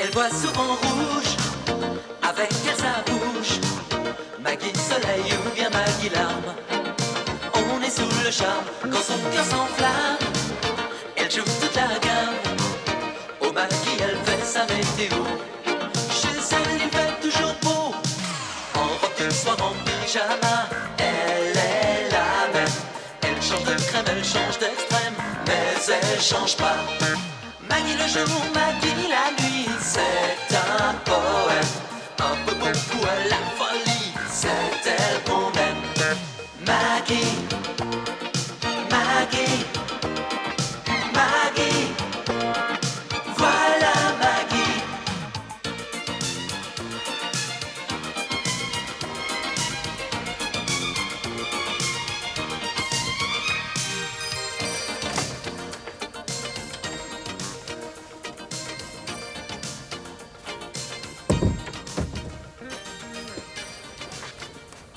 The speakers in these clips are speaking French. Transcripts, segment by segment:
Elle voit souvent rouge, avec elle sa bouche. Maggie soleil ou bien Maggie larme. On est sous le charme quand son cœur s'enflamme. Elle joue toute la gamme. Au Maggie elle fait sa météo. Chez elle il fait toujours beau. En robe de soir, en pyjama. Elle est la même. Elle change de crème, elle change d'extrême. Mais elle change pas. Maggie le jour, Maggie la nuit. C'est un poème. Un peu beaucoup à la folie. C'est elle qu'on aime. Maggie, Maggie, Maggie, voilà Maggie.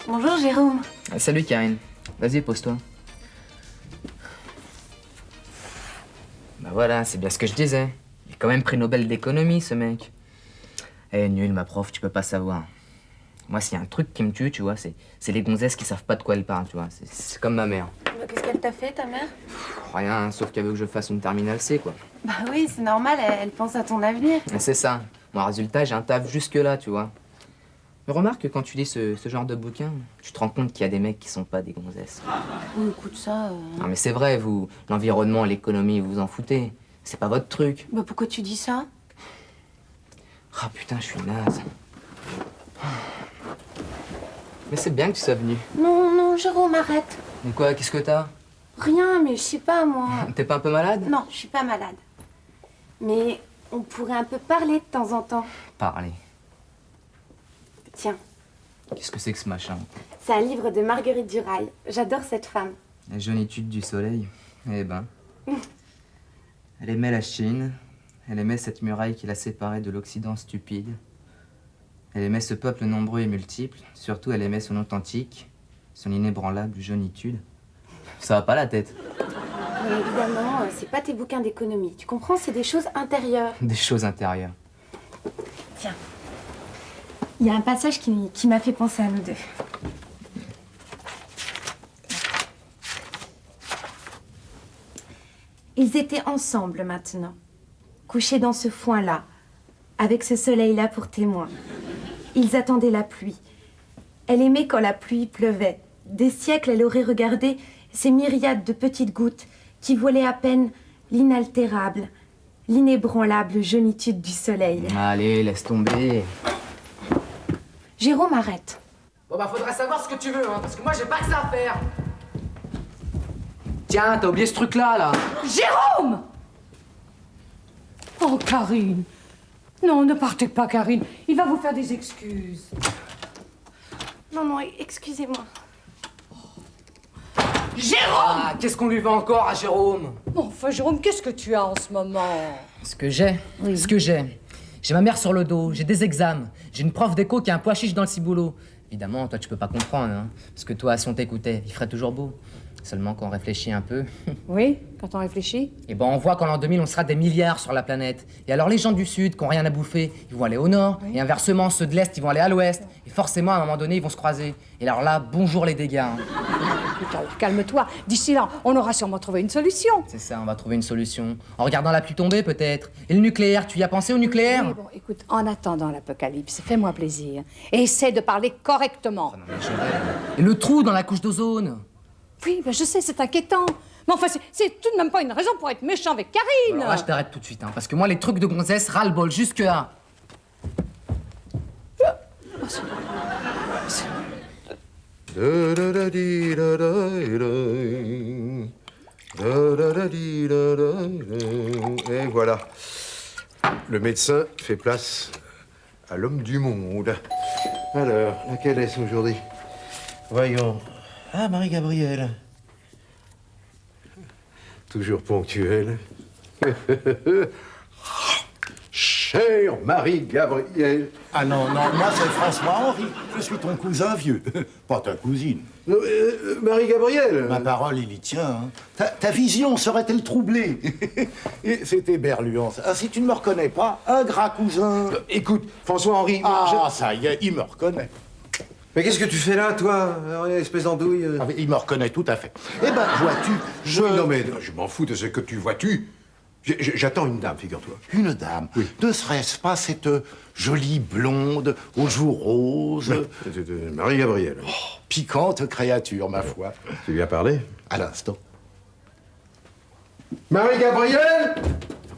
Bonjour Jérôme. Salut Karine. Vas-y, pose-toi. Bah voilà, c'est bien ce que je disais. Il a quand même prix Nobel d'économie, ce mec. Eh, nul, ma prof, tu peux pas savoir. Moi, s'il y a un truc qui me tue, tu vois, c'est les gonzesses qui savent pas de quoi elles parlent, tu vois. C'est comme ma mère. Bah, qu'est-ce qu'elle t'a fait, ta mère? Rien, sauf qu'elle veut que je fasse une terminale C, quoi. Bah oui, c'est normal, elle pense à ton avenir. Et c'est ça. Moi, résultat, j'ai un taf jusque-là, tu vois. Mais remarque que quand tu lis ce genre de bouquin, tu te rends compte qu'il y a des mecs qui sont pas des gonzesses. Oh, écoute ça. Non mais c'est vrai, vous, l'environnement, l'économie, vous vous en foutez. C'est pas votre truc. Bah pourquoi tu dis ça? Ah putain, je suis naze. Mais c'est bien que tu sois venu. Non, non, Jérôme, arrête. Mais quoi, qu'est-ce que t'as? Rien, mais je sais pas, moi. T'es pas un peu malade? Non, je suis pas malade. Mais on pourrait un peu parler de temps en temps. Parlez. Tiens, Qu'est-ce que c'est que ce machin? c'est un livre de Marguerite Durail. J'adore cette femme. La jeune étude du soleil. Eh ben. Elle aimait la Chine. Elle aimait cette muraille qui la séparait de l'Occident stupide. Elle aimait ce peuple nombreux et multiple. Surtout, elle aimait son authentique, son inébranlable jeunitude. Ça va pas la tête? Mais évidemment, c'est pas tes bouquins d'économie. Tu comprends, c'est des choses intérieures. Des choses intérieures. Tiens, il y a un passage qui m'a fait penser à nous deux. Ils étaient ensemble maintenant, couchés dans ce foin-là, avec ce soleil-là pour témoin. Ils attendaient la pluie. Elle aimait quand la pluie pleuvait. Des siècles, elle aurait regardé ces myriades de petites gouttes qui volaient à peine l'inaltérable, l'inébranlable jeunitude du soleil. Allez, laisse tomber. Jérôme, arrête. Bon bah faudra savoir ce que tu veux, hein, parce que moi j'ai pas que ça à faire. Tiens, t'as oublié ce truc-là, là. Jérôme! Oh, Karine. Non, ne partez pas, Karine. Il va vous faire des excuses. Non, non, excusez-moi. Jérôme! Ah, qu'est-ce qu'on lui veut encore à Jérôme? Bon, enfin, Jérôme, qu'est-ce que tu as en ce moment? Ce que j'ai, ce que j'ai. J'ai ma mère sur le dos, j'ai des examens, j'ai une prof d'éco qui a un pois chiche dans le ciboulot. Évidemment, toi, tu peux pas comprendre, hein, parce que toi, si on t'écoutait, il ferait toujours beau. Seulement quand on réfléchit un peu, Oui, quand on réfléchit. et ben on voit qu'en l'an 2000, on sera des milliards sur la planète. Et alors les gens du Sud, qui ont rien à bouffer, ils vont aller au Nord, et inversement, ceux de l'Est, ils vont aller à l'Ouest. Et forcément, à un moment donné, ils vont se croiser. Et alors là, bonjour les dégâts. Hein. Écoute, alors, calme-toi. D'ici là, on aura sûrement trouvé une solution. C'est ça, on va trouver une solution. En regardant la pluie tomber, peut-être. Et le nucléaire, tu y as pensé au nucléaire? Oui, bon, écoute, en attendant l'apocalypse, fais-moi plaisir. Et essaie de parler correctement. Oh non, mais je rêve. Et le trou dans la couche d'ozone? Oui, ben, je sais, c'est inquiétant. Mais enfin, c'est tout de même pas une raison pour être méchant avec Karine. Alors là, je t'arrête tout de suite, hein, parce que moi, les trucs de gonzesse, ras-le-bol, jusque là. Et voilà. Le médecin fait place à l'homme du monde. Alors, laquelle est-ce aujourd'hui? Voyons. Ah, Marie-Gabrielle. Toujours ponctuelle. Chut. Cher Marie-Gabrielle. Ah non, non, moi c'est François-Henri. Je suis ton cousin vieux, pas ta cousine. Marie-Gabrielle. Ma parole, il y tient. Hein. Ta vision serait-elle troublée? Et c'était Berluan. Ah, si tu ne me reconnais pas, un gras cousin. Écoute, François-Henri... Ah, ça y est, il me reconnaît. Mais qu'est-ce que tu fais là, toi, espèce d'andouille Ah, mais il me reconnaît tout à fait. Eh ben, vois-tu, je... Oui, non, mais je m'en fous de ce que tu vois-tu. J'attends une dame, figure-toi. Une dame. Oui. Ne serait-ce pas cette jolie blonde aux joues roses? Marie-Gabrielle. Oh, piquante créature, ma foi. Tu lui as parlé? À l'instant. Marie-Gabrielle!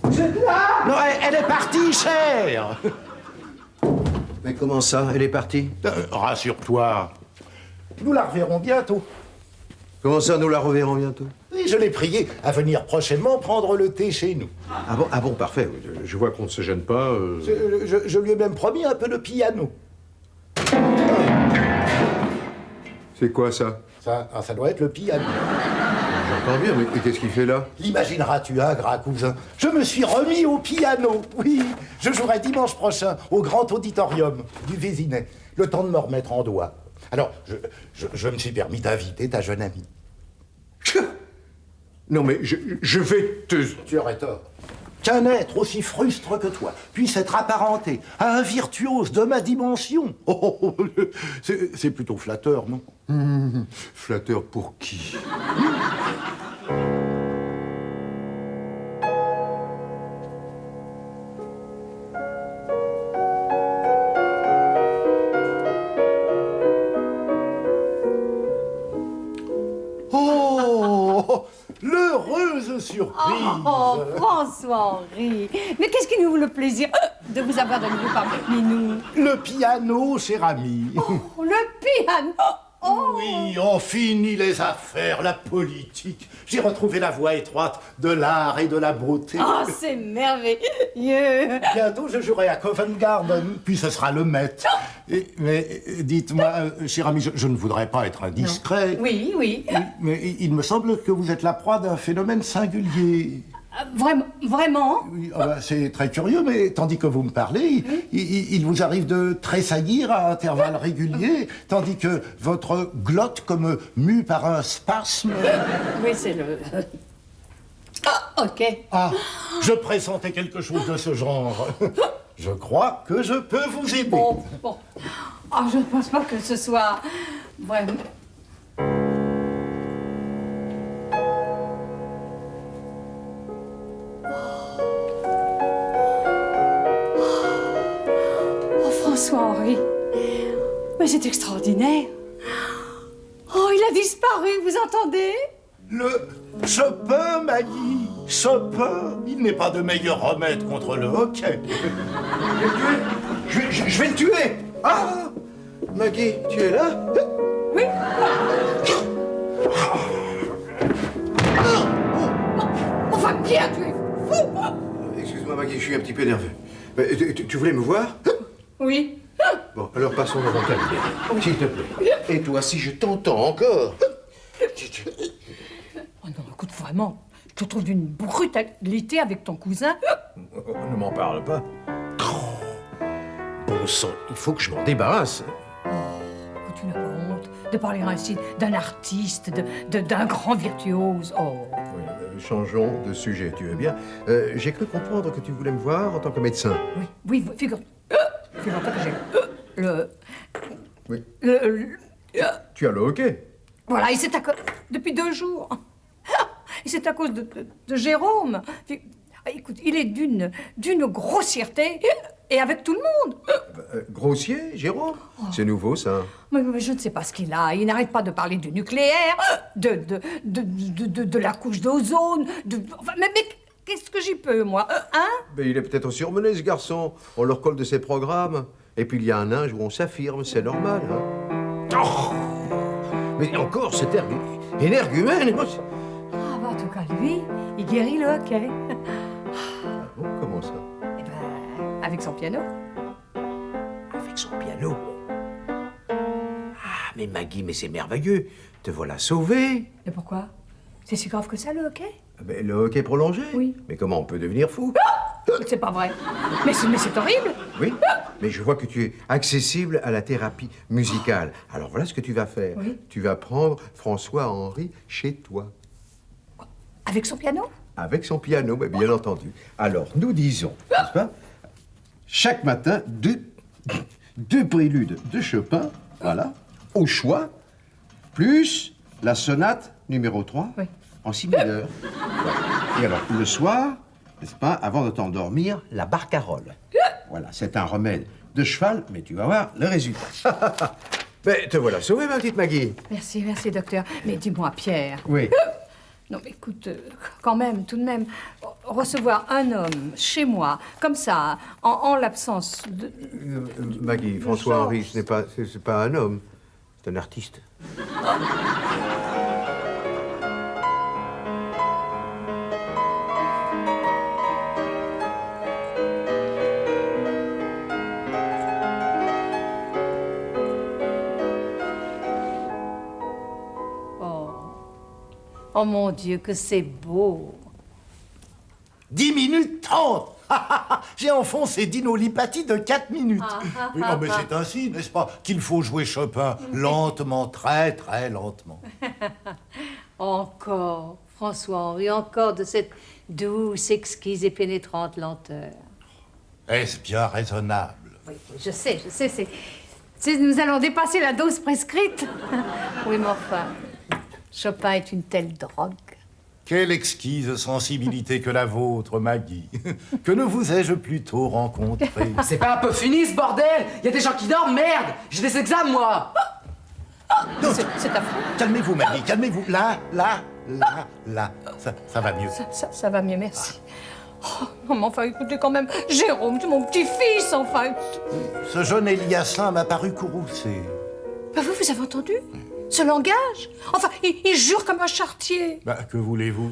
Vous êtes là? Non, elle est partie, chère. Mais comment ça? Elle est partie? Rassure-toi. Nous la reverrons bientôt. Comment ça, nous la reverrons bientôt? Oui, je l'ai priée à venir prochainement prendre le thé chez nous. Ah bon, parfait. Je vois qu'on ne se gêne pas. Je lui ai même promis un peu de piano. C'est quoi ça? Ça doit être le piano. J'entends bien, mais qu'est-ce qu'il fait là? L'imagineras-tu, hein, gras cousin? Je me suis remis au piano, oui. Je jouerai dimanche prochain au Grand Auditorium du Vésinet. Le temps de me remettre en doigt. Alors, je me suis permis d'inviter ta jeune amie. Non, mais je vais te... Tu aurais tort. Qu'un être aussi frustre que toi puisse être apparenté à un virtuose de ma dimension. Oh, c'est plutôt flatteur, non? Flatteur pour qui? Oh, l'heureuse surprise. Oh, François-Henri. Mais qu'est-ce qui nous vaut le plaisir de vous avoir de nouveau parmi nous? Le piano, cher ami. Oh, le piano. Oh. Oui, on finit les affaires, la politique. J'ai retrouvé la voie étroite de l'art et de la beauté. Oh, c'est merveilleux. Bientôt, je jouerai à Covent Garden, puis ce sera le Met. Mais dites-moi, cher ami, je ne voudrais pas être indiscret. Oui, oui. Mais il me semble que vous êtes la proie d'un phénomène singulier. Vraiment? Oui, c'est très curieux, mais tandis que vous me parlez, il vous arrive de tressaillir à intervalles réguliers, tandis que votre glotte, comme mue par un spasme... Oui, c'est le... Ah, ok. Ah, je pressentais quelque chose de ce genre. Je crois que je peux vous aider. Bon. Ah, je ne pense pas que ce soit vraiment... François-Henri. Mais c'est extraordinaire. Oh, il a disparu, vous entendez? Le Chopin, Maggie. Chopin, il n'est pas de meilleur remède contre le hockey. Je vais le tuer! Ah! Maggie, tu es là? Oui. Enfin, bien, tu es fou. Excuse-moi, Maggie, je suis un petit peu nerveux. Mais, tu voulais me voir? Oui. Bon, alors passons devant ta table, s'il te plaît. Et toi, si je t'entends encore... Oh non, écoute, vraiment, je te trouve d'une brutalité avec ton cousin. Ne m'en parle pas. Bon sang, il faut que je m'en débarrasse. Écoute, tu n'as pas honte de parler ainsi d'un artiste, d'un grand virtuose. Oh. Oui, changeons de sujet, tu veux bien. J'ai cru comprendre que tu voulais me voir en tant que médecin. Oui, figure-toi que j'ai Oui. le- Tu as le hockey. Voilà, et c'est à cause... Depuis 2 jours. Et c'est à cause de Jérôme. Écoute, il est d'une grossièreté, et avec tout le monde. Grossier, Jérôme? C'est nouveau, ça. Mais je ne sais pas ce qu'il a. Il n'arrête pas de parler du nucléaire, de la couche d'ozone, mais qu'est-ce que j'y peux, moi? Hein? Mais il est peut-être surmené, ce garçon. On leur colle de ses programmes. Et puis il y a un âge où on s'affirme, c'est normal. Hein. Oh, mais encore, cet énergumène. Ah, bah, en tout cas, lui, il guérit le hockey. Ah bon, comment ça? Eh ben, avec son piano. Avec son piano. Ah, mais Maggie, mais c'est merveilleux. Te voilà sauvée. Et pourquoi? C'est si grave que ça, le hockey? Ah, ben, le hockey prolongé? Oui. Mais comment on peut devenir fou? C'est pas vrai. Mais c'est horrible. Oui, mais je vois que tu es accessible à la thérapie musicale. Alors voilà ce que tu vas faire. Oui. Tu vas prendre François-Henri chez toi. Avec son piano? Avec son piano, mais bien entendu. Alors, nous disons, n'est-ce pas, chaque matin, deux préludes de Chopin, voilà, au choix, plus la sonate numéro 3, Oui. en si mineur. Voilà. Et alors, le soir, n'est-ce pas, avant de t'endormir, la barcarolle. Voilà, c'est un remède de cheval, mais tu vas voir le résultat. Mais te voilà sauvée, ma petite Maggie. Merci, docteur. Mais dis-moi, Pierre. Oui. Non, mais écoute, quand même, tout de même, recevoir un homme chez moi, comme ça, en l'absence de... Maggie, François-Henri, c'est pas un homme, c'est un artiste. Oh mon Dieu, que c'est beau. 10 minutes 30. J'ai enfoncé Dino Lipati de 4 minutes. Oui, non, mais c'est ainsi, n'est-ce pas, qu'il faut jouer Chopin lentement, très, très lentement. Encore, François-Henri, encore de cette douce, exquise et pénétrante lenteur. Est-ce bien raisonnable? Oui, je sais, nous allons dépasser la dose prescrite. Oui, mais enfin, Chopin est une telle drogue. Quelle exquise sensibilité que la vôtre, Maggie. Que ne vous ai-je plutôt rencontré? C'est pas un peu fini ce bordel? Y a des gens qui dorment, merde! J'ai des examens, moi! C'est affreux. Calmez-vous, Maggie, calmez-vous. Là. Ça va mieux. Ça va mieux, merci. Oh, non, mais enfin, écoutez quand même, Jérôme, c'est mon petit-fils, enfin. Ce jeune Eliassin m'a paru courroucé. Bah vous avez entendu? Ce langage? Enfin, il jure comme un charretier. Bah, que voulez-vous?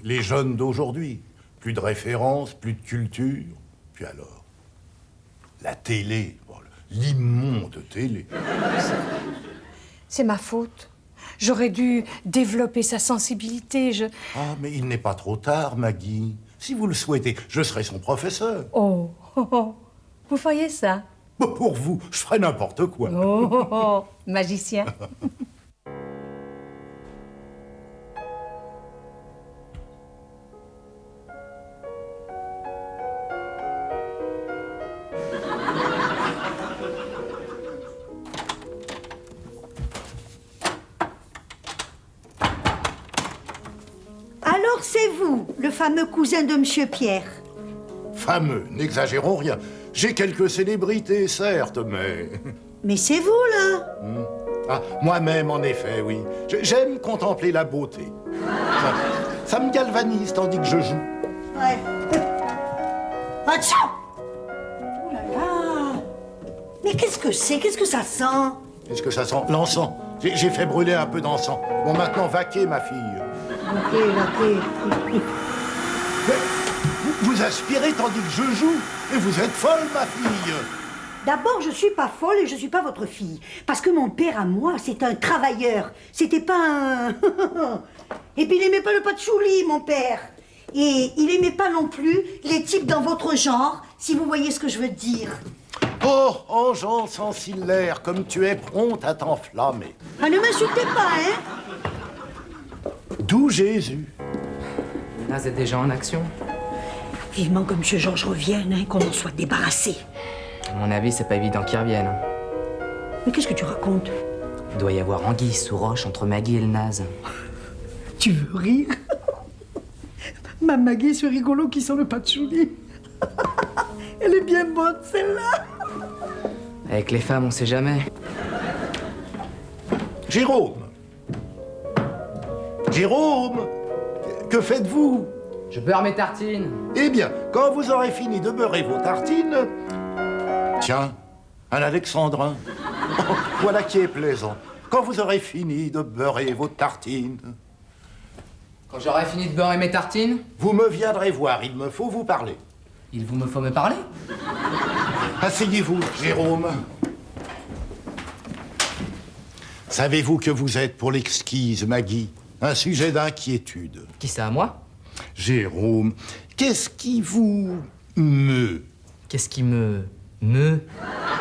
Les jeunes d'aujourd'hui. Plus de références, plus de culture. Puis alors, la télé, l'immonde télé. C'est ma faute. J'aurais dû développer sa sensibilité, Ah, mais il n'est pas trop tard, Maggie. Si vous le souhaitez, je serai son professeur. Oh, vous feriez ça? Pour vous, je ferai n'importe quoi. Oh, magicien. Alors c'est vous, le fameux cousin de Monsieur Pierre. Fameux, n'exagérons rien. J'ai quelques célébrités, certes, mais... Mais c'est vous, là. Ah, moi-même, en effet, oui. J'aime contempler la beauté. Ça me galvanise tandis que je joue. Ouais. Attention! Oh là là! Mais qu'est-ce que c'est? Qu'est-ce que ça sent? Qu'est-ce que ça sent? L'encens. J'ai fait brûler un peu d'encens. Bon, maintenant, vaquez, ma fille. Ok. Mais vous aspirez tandis que je joue. Et vous êtes folle, ma fille. D'abord, je suis pas folle et je suis pas votre fille. Parce que mon père, à moi, c'est un travailleur. C'était pas un... Et puis, il aimait pas le patchouli, mon père. Et il aimait pas non plus les types dans votre genre, si vous voyez ce que je veux dire. Oh, engeance ancillaire, comme tu es prompte à t'enflammer. Ah, ne m'insultez pas, hein? D'où Jésus. Là, vous êtes déjà en action. Vivement que M. Georges revienne, hein, qu'on en soit débarrassé. À mon avis, c'est pas évident qu'ils reviennent. Mais qu'est-ce que tu racontes? Il doit y avoir anguille sous roche entre Maggie et le naze. Tu veux rire? Ma Maggie, ce rigolo qui sent le patchouli. Elle est bien bonne, celle-là. Avec les femmes, on sait jamais. Jérôme. Jérôme, que faites-vous? Je beurre mes tartines. Eh bien, quand vous aurez fini de beurrer vos tartines... Tiens, un alexandrin. Oh, voilà qui est plaisant. Quand vous aurez fini de beurrer vos tartines... Quand j'aurai fini de beurrer mes tartines, Vous me viendrez voir, il me faut vous parler. il vous me faut me parler. Asseyez-vous, Jérôme. Savez-vous que vous êtes, pour l'exquise Maggie, un sujet d'inquiétude? Qui ça, à moi? Jérôme, qu'est-ce qui vous Me. Qu'est-ce qui me... Me?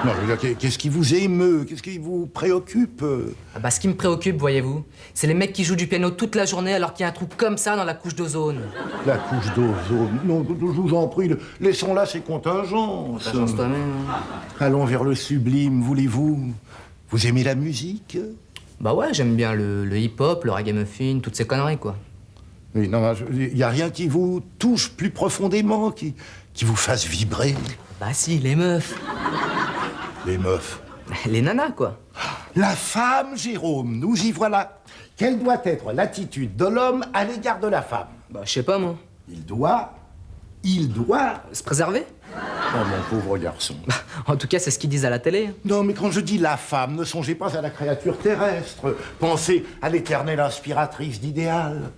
Non, je veux dire, qu'est-ce qui vous émeut? Qu'est-ce qui vous préoccupe? Ah bah, ce qui me préoccupe, voyez-vous, c'est les mecs qui jouent du piano toute la journée alors qu'il y a un trou comme ça dans la couche d'ozone. La couche d'ozone. Non, je vous en prie, laissons là ces contingences. T'agences toi-même. Allons vers le sublime, voulez-vous? Vous aimez la musique? Bah ouais, j'aime bien le hip-hop, le ragamuffin, toutes ces conneries, quoi. Oui, non, il n'y a rien qui vous touche plus profondément, qui vous fasse vibrer? Bah si, les meufs. Les meufs. Les nanas, quoi. La femme, Jérôme, nous y voilà. Quelle doit être l'attitude de l'homme à l'égard de la femme? Bah, je sais pas, moi. Il doit... Se préserver? Oh, mon pauvre garçon. Bah, en tout cas, c'est ce qu'ils disent à la télé. Non, mais quand je dis la femme, ne songez pas à la créature terrestre. Pensez à l'éternelle inspiratrice d'idéal.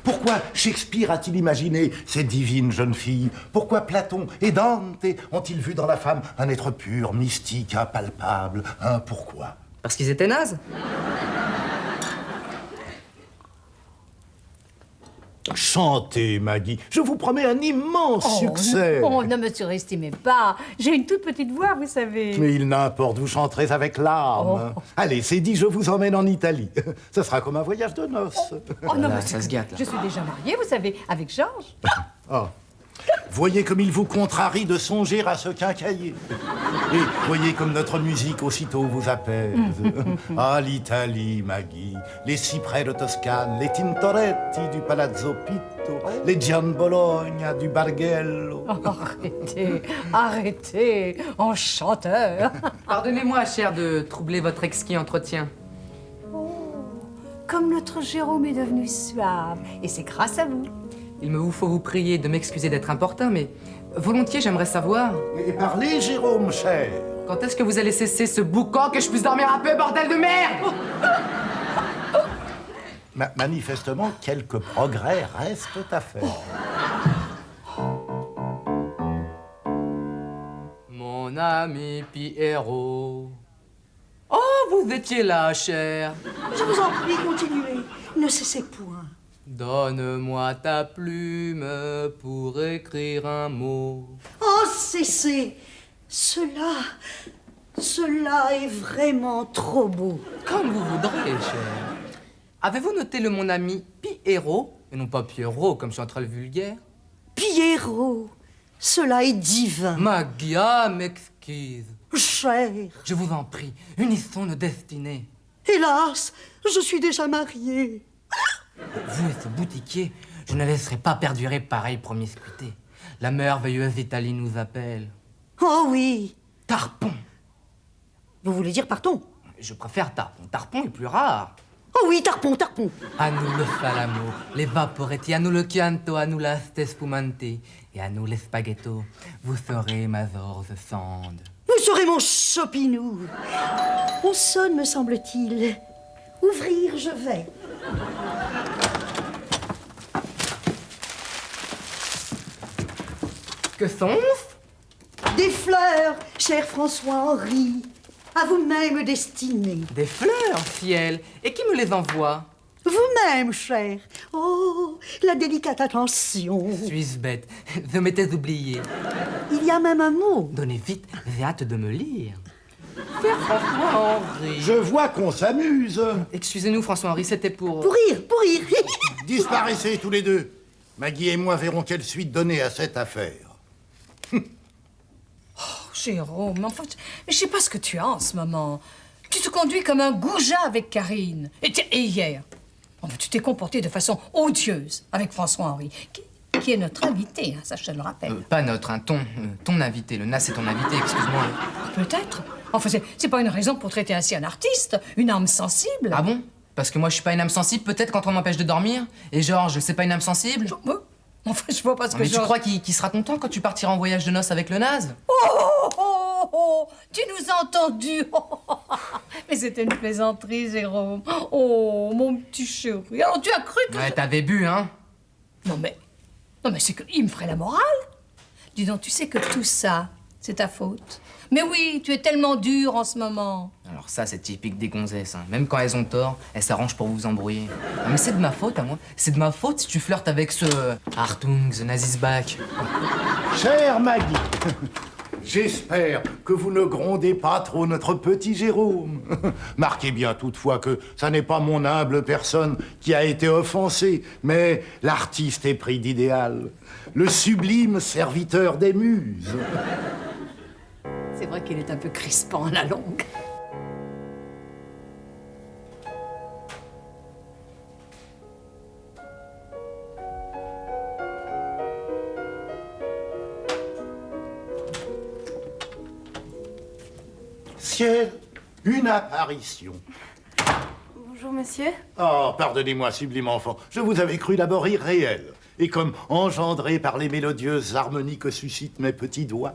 Pourquoi Shakespeare a-t-il imaginé cette divine jeune fille? Pourquoi Platon et Dante ont-ils vu dans la femme un être pur, mystique, impalpable? Pourquoi? Parce qu'ils étaient nazes. Chantez, Maggie. Je vous promets un immense succès. Oh, ne me surestimez pas. J'ai une toute petite voix, vous savez. Mais il n'importe, vous chanterez avec l'âme. Oh. Allez, c'est dit, je vous emmène en Italie. Ce sera comme un voyage de noces. Oh non, Là, mais ça se gâte, là. je suis déjà mariée, vous savez, avec Georges. Oh. Voyez comme il vous contrarie de songer à ce quincailler. Et voyez comme notre musique aussitôt vous apaise. Ah, l'Italie, Maggie, les cyprès de Toscane, les Tintoretti du Palazzo Pitto, les Gian Bologna du Bargello. Oh, arrêtez, enchanteur. Pardonnez-moi, cher, de troubler votre exquis entretien. Comme notre Jérôme est devenu suave, et c'est grâce à vous. Il me faut vous prier de m'excuser d'être importun, mais volontiers, j'aimerais savoir Et parlez, Jérôme, cher. quand est-ce que vous allez cesser ce boucan que je puisse dormir un peu, bordel de merde! Manifestement, quelques progrès restent à faire. Mon ami Pierrot. Oh, vous étiez là, cher. Je vous en prie, continuez. Ne cessez point. Donne-moi ta plume pour écrire un mot. Oh, cessez. Cela est vraiment trop beau. Comme vous voudrez, cher. Avez-vous noté le mon ami Pierrot, et non pas Pierrot comme chanterait le vulgaire? Pierrot, cela est divin. Magia m'exquise. Cher, Je vous en prie, unissons nos destinées. hélas, je suis déjà mariée. Vous et ce boutiquier, je ne laisserai pas perdurer pareille promiscuité. La merveilleuse Italie nous appelle. Oh oui. Tarpon. Vous voulez dire partons? Je préfère tarpon. Tarpon est plus rare. Oh oui, tarpon, tarpon. A nous le salamo, les vaporetti, a nous le chianto, a nous l'aste spumante, et a nous les spaghettos. Vous serez ma zorze sande. Vous serez mon chopinou. On sonne, me semble-t-il. Ouvrir, je vais. Que sont-ce? Des fleurs, cher François-Henri, à vous-même destinées. Des fleurs, ciel. Et qui me les envoie? Vous-même, cher. Oh, la délicate attention. Suis-je bête? Je m'étais oublié. Il y a même un mot. Donnez vite, j'ai hâte de me lire. Cher François-Henri. Je vois qu'on s'amuse. Excusez-nous, François-Henri, c'était pour... Pour rire, pour rire. Disparaissez tous les deux. Maggie et moi verrons quelle suite donner à cette affaire. Jérôme, mais enfin, je sais pas ce que tu as en ce moment. Tu te conduis comme un goujat avec Karine. Et hier, tu t'es comporté de façon odieuse avec François-Henri, qui est notre invité, hein, ça je te le rappelle. Pas notre, hein, ton invité. Le NAS c'est ton invité, excuse-moi. Peut-être. Enfin, c'est pas une raison pour traiter ainsi un artiste, une âme sensible. Ah bon? Parce que moi je suis pas une âme sensible, peut-être quand on m'empêche de dormir? Et Georges, c'est pas une âme sensible? Enfin, je vois pas ce que Mais tu Georges- crois qu'il sera content quand tu partiras en voyage de noces avec le naze? Oh, tu nous as entendus. Mais c'était une plaisanterie, Jérôme. Oh, mon petit chéri. Alors, tu as cru que... Ouais, t'avais bu, hein? Non, mais c'est qu'il me ferait la morale. Dis donc, tu sais que tout ça, C'est ta faute. Mais oui, tu es tellement dur en ce moment. Alors ça, c'est typique des gonzesses. Hein. Même quand elles ont tort, elles s'arrangent pour vous embrouiller. Ah, mais c'est de ma faute à moi. C'est de ma faute si tu flirtes avec ce... Achtung, the Nazisback. Chère Maggie, j'espère que vous ne grondez pas trop notre petit Jérôme. Marquez bien toutefois que ça n'est pas mon humble personne qui a été offensée, mais l'artiste épris d'idéal, le sublime serviteur des muses. C'est vrai qu'il est un peu crispant à la longue. Ciel, une apparition. Bonjour, monsieur. Oh, pardonnez-moi, sublime enfant. Je vous avais cru d'abord irréel. Et comme engendré par les mélodieuses harmonies que suscitent mes petits doigts.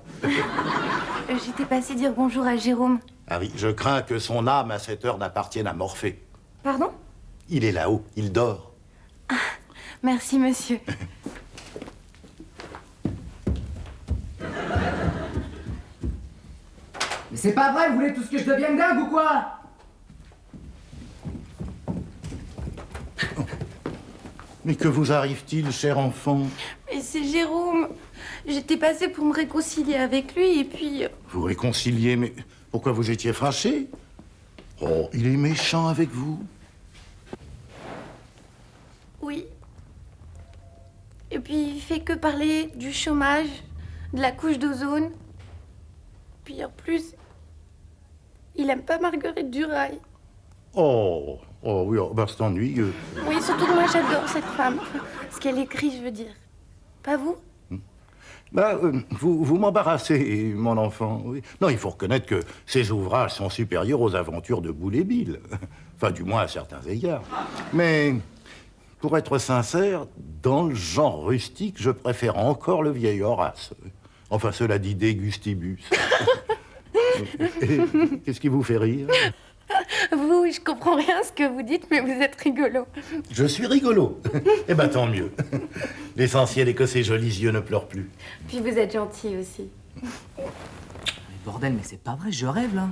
J'étais passée dire bonjour à Jérôme. Ah oui, je crains que son âme à cette heure n'appartienne à Morphée. Pardon? Il est là-haut, il dort. Merci, monsieur. Mais c'est pas vrai, vous voulez tout ce que je devienne dingue ou quoi? Mais que vous arrive-t-il, cher enfant? Mais c'est Jérôme. J'étais passée pour me réconcilier avec lui et puis... Vous réconciliez, mais pourquoi vous étiez fâché? Oh, il est méchant avec vous. Oui. Et puis il fait que parler du chômage, de la couche d'ozone. Puis en plus, il aime pas Marguerite Durail. Oh, oh oui, oh, bah, c'est ennuyeux. Oui, surtout que moi j'adore cette femme. Enfin, ce qu'elle écrit, je veux dire. Pas vous? Bah, vous m'embarrassez, mon enfant. Oui. Non, il faut reconnaître que ces ouvrages sont supérieurs aux aventures de Boule et Bill. Enfin, du moins à certains égards. Mais, pour être sincère, dans le genre rustique, je préfère encore le vieil Horace. Enfin, cela dit, de gustibus. Qu'est-ce qui vous fait rire? Vous, je comprends rien à ce que vous dites, mais vous êtes rigolo. Je suis rigolo. Eh ben, tant mieux. L'essentiel est que ces jolis yeux ne pleurent plus. Puis vous êtes gentil aussi. Mais bordel, mais c'est pas vrai, je rêve là.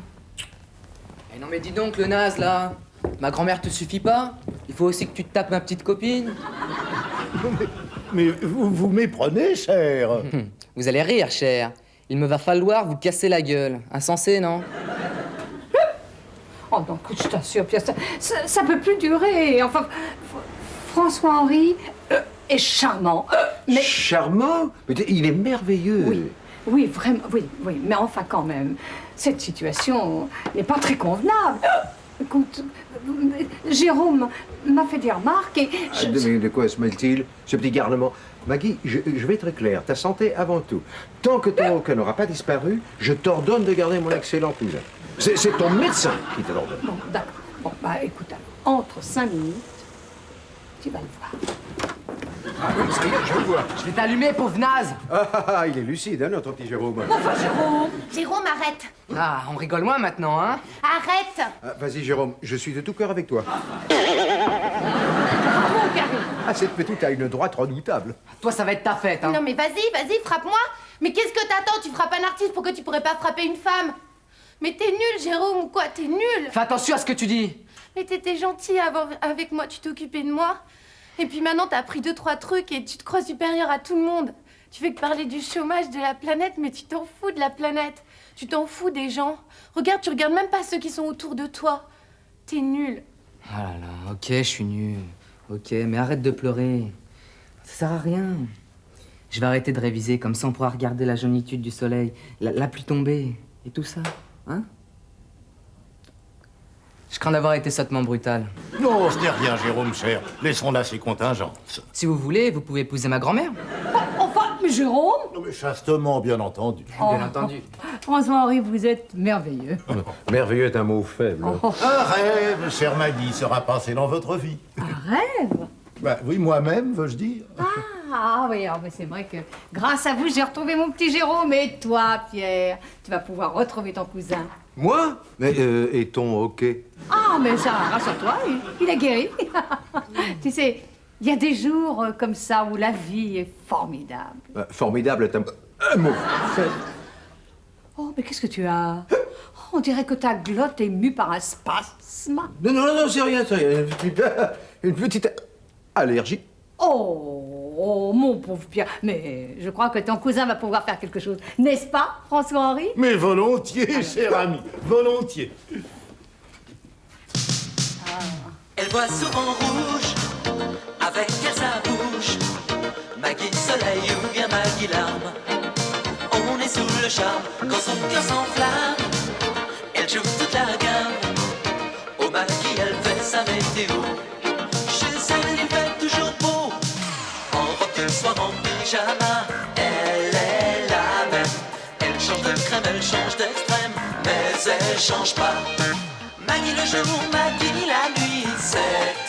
Eh non mais dis donc, le naze là. Ma grand-mère te suffit pas? Il faut aussi que tu te tapes ma petite copine. Mais vous méprenez, cher. Vous allez rire, cher. Il me va falloir vous casser la gueule. Insensé, non? Oh non, écoute, je t'assure, Pierre, ça peut plus durer. Enfin, François-Henri est charmant. Mais Charmant? Mais il est merveilleux. oui, oui, vraiment, oui, oui. Mais enfin, quand même, cette situation n'est pas très convenable. Écoute, Jérôme m'a fait des remarques et Mais de quoi se mêle-t-il, ce petit garnement? Maggie, je vais être clair, ta santé avant tout. Tant que ton aucun n'aura pas disparu, je t'ordonne de garder mon excellent cousin. C'est ton médecin qui te l'ordonne. Bon, d'accord. Bon, bah écoute, alors, entre 5 minutes, tu vas le voir. Ah oui, ça y est, je le vois. Je vais t'allumer, pauvre naze. Ah, il est lucide, hein, notre petit Jérôme. Enfin, Jérôme! Jérôme, arrête. Ah, on rigole moins maintenant, hein? Arrête. Ah, vas-y, Jérôme, je suis de tout cœur avec toi. Ah, cette petite a une droite redoutable. Toi, ça va être ta fête, hein? Non mais vas-y, frappe-moi. Mais qu'est-ce que t'attends? Tu frappes un artiste, pourquoi tu pourrais pas frapper une femme? Mais t'es nul, Jérôme, ou quoi? T'es nul. Fais attention à ce que tu dis. Mais t'étais gentil avant avec moi, tu t'occupais de moi. Et puis maintenant, t'as appris 2-3 trucs et tu te crois supérieur à tout le monde. Tu fais que parler du chômage de la planète, mais tu t'en fous de la planète. Tu t'en fous des gens. Regarde, tu regardes même pas ceux qui sont autour de toi. T'es nul. Ah là là, ok, je suis nul. Ok, mais arrête de pleurer. Ça sert à rien. Je vais arrêter de réviser, comme ça on pourra regarder la jaunitude du soleil, la pluie tomber, et tout ça, hein? Je crains d'avoir été sottement brutal. Non, ce n'est rien, Jérôme, cher. Laissons là ces contingences. Si vous voulez, vous pouvez épouser ma grand-mère. Enfin, mais Jérôme! Non, mais chastement, bien entendu. Bien entendu. François-Henri, vous êtes merveilleux. Merveilleux est un mot faible. Un rêve, chère Maggie, sera passé dans votre vie. Un rêve! Bah oui, moi-même, veux-je dire. Ah oui, mais c'est vrai que grâce à vous, j'ai retrouvé mon petit Jérôme. Et toi, Pierre, tu vas pouvoir retrouver ton cousin. Moi? Mais est-on OK? Ah, mais ça, rassure-toi, il a guéri. Tu sais, il y a des jours comme ça où la vie est formidable. Formidable est un mot faible. Oh, mais qu'est-ce que tu as? Oh, on dirait que ta glotte est mue par un spasme. Non, c'est rien, c'est rien. Une petite allergie. Oh, mon pauvre Pierre. Mais je crois que ton cousin va pouvoir faire quelque chose. N'est-ce pas, François-Henri? Mais volontiers, cher ami, volontiers. Elle voit souvent rouge, avec elle sa bouche. Maggie Soleil ou bien Maggie Larme. On est sous le charme quand son cœur s'enflamme. Elle joue toute la gamme. Au Maggie, elle fait sa météo. Chez elle, il fait toujours beau. En robe de soir, en pyjama. Elle est la même. Elle change de crème, elle change d'extrême. Mais elle change pas. Maggie le jour, Maggie la nuit, c'est